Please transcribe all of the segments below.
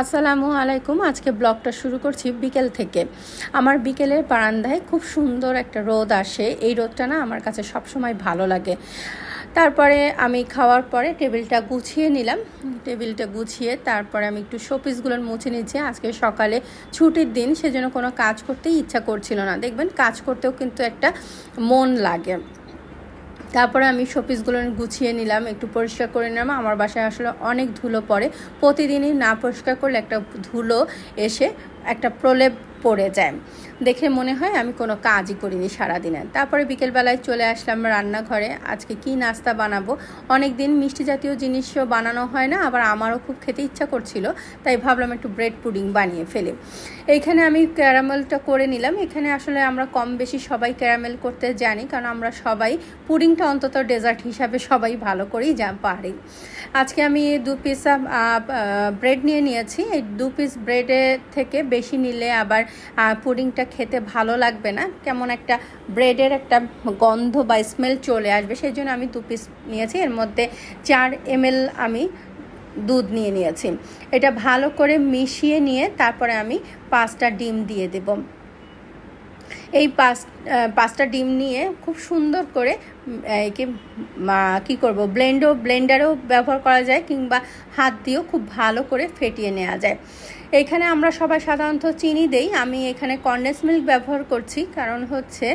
আসসালামু আলাইকুম। আজকে ব্লগটা শুরু করছি বিকেল থেকে। আমার বিকেলের বারান্দায় খুব সুন্দর একটা রোদ আসে। এই রোদটা না আমার কাছে সবসময় ভালো লাগে। তারপরে আমি খাওয়ার পরে টেবিলটা গুছিয়ে নিলাম। টেবিলটা গুছিয়ে তারপরে আমি একটু শোপিসগুলো মুছে নিচ্ছি। আজকে সকালে ছুটির দিন, সেজন্য কোনো কাজ করতেই ইচ্ছা করছিল না। দেখবেন কাজ করতেও কিন্তু একটা মন লাগে। তারপরে আমি শোপিসগুলো গুছিয়ে নিলাম, একটু পরিষ্কার করে নিলাম। আমার বাসায় আসলে অনেক ধুলো পড়ে, প্রতিদিনই না পরিষ্কার করলে একটা ধুলো এসে একটা প্রলেপ পড়ে যায়, দেখে মনে হয় আমি কোনো কাজই করিনি সারাদিনে। তারপরে বিকেলবেলায় চলে আসলাম রান্নাঘরে। আজকে কি নাস্তা বানাবো, অনেক দিন মিষ্টি জাতীয় জিনিসও বানানো হয় না, আবার আমারও খুব খেতে ইচ্ছা করছিল, তাই ভাবলাম একটু ব্রেড পুডিং বানিয়ে ফেলি। এইখানে আমি ক্যারামেলটা করে নিলাম। এখানে আসলে আমরা কম বেশি সবাই ক্যারামেল করতে জানি, কারণ আমরা সবাই পুডিংটা অন্তত ডেজার্ট হিসাবে সবাই ভালো করেই পারি। আজকে আমি 2 পিস ব্রেড নিয়ে নিয়েছি। এই 2 পিস ব্রেডের থেকে বেশি নিলে আবার পুডিংটা খেতে ভালো লাগবে না, কেমন একটা ব্রেডের একটা গন্ধ বা স্মেল চলে আসবে, সেই জন্য আমি 2 পিস নিয়েছি। এর মধ্যে 4 ml আমি দুধ নিয়ে নিয়েছি। এটা ভালো করে মিশিয়ে নিয়ে তারপরে আমি 5টা ডিম দিয়ে দেব। এই 5টা ডিম নিয়ে খুব সুন্দর করে কী করব, ব্লেন্ডারও ব্যবহার করা যায়, কিংবা হাত দিয়েও খুব ভালো করে ফেটিয়ে নেওয়া যায়। এখানে আমরা সবাই সাধারণত চিনি দেই, আমি এখানে কনডেন্স মিল্ক ব্যবহার করছি, কারণ হচ্ছে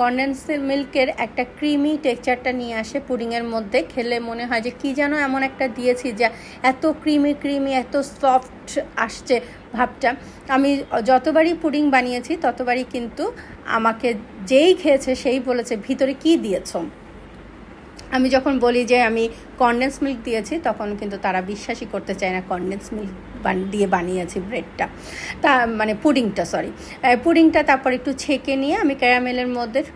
কনডেন্স মিল্কের একটা ক্রিমি টেক্সচারটা নিয়ে আসে পুডিংয়ের মধ্যে। খেলে মনে হয় যে কী যেন এমন একটা দিয়েছি, যে এত ক্রিমি এত সফট আসছে ভাবটা। আমি যতবারই পুডিং বানিয়েছি ততবারই কিন্তু আমাকে যেই খেয়েছে সেই বলেছে ভিতরে কি দিয়েছ। আমি যখন বলি যে আমি কনডেন্স মিল্ক দিয়েছি, তখন কিন্তু তারা বিশ্বাসই করতে চায় না কনডেন্স মিল্ক দিয়ে বানিয়েছি ব্রেডটা, মানে পুডিংটা। তারপর একটু ছেঁকে নিয়ে আমি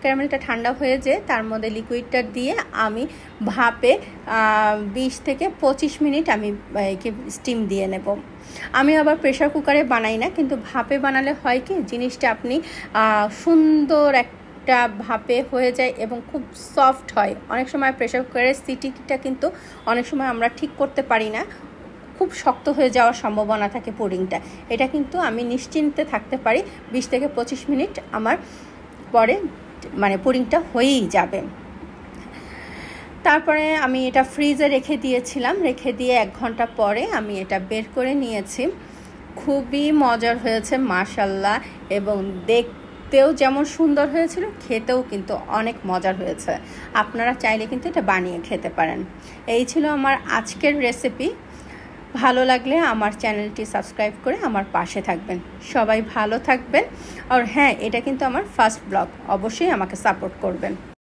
ক্যারামেলটা ঠান্ডা হয়ে যেয়ে তার মধ্যে লিকুইডটা দিয়ে আমি ভাপে 20 থেকে 25 মিনিট আমি স্টিম দিয়ে নেব। আমি আবার প্রেশার কুকারে বানাই না, কিন্তু ভাপে বানালে হয় কি, জিনিসটা আপনি সুন্দর একটা ভাপে হয়ে যায় এবং খুব সফট হয়। অনেক সময় প্রেশার কুকারের সিটিটা কিন্তু অনেক সময় আমরা ঠিক করতে পারি না, খুব শক্ত হয়ে যাওয়ার সম্ভাবনা থাকে পুডিংটা। এটা কিন্তু আমি নিশ্চিন্তে থাকতে পারি, 20 থেকে 25 মিনিট আমার পরে মানে পুডিংটা হয়েই যাবে। তারপরে আমি এটা ফ্রিজে রেখে দিয়েছিলাম, রেখে দিয়ে 1 ঘন্টা পরে আমি এটা বের করে নিয়েছি। খুবই মজার হয়েছে মাশাআল্লাহ, এবং দেখতেও যেমন সুন্দর হয়েছিল, খেতেও কিন্তু অনেক মজার হয়েছে। আপনারা চাইলে কিন্তু এটা বানিয়ে খেতে পারেন। এই ছিল আমার আজকের রেসিপি। ভালো লাগলে আমার চ্যানেলটি সাবস্ক্রাইব করে আমার পাশে থাকবেন। সবাই ভালো থাকবেন। আর হ্যাঁ, এটা কিন্তু আমার ফার্স্ট ব্লগ, অবশ্যই আমাকে সাপোর্ট করবেন।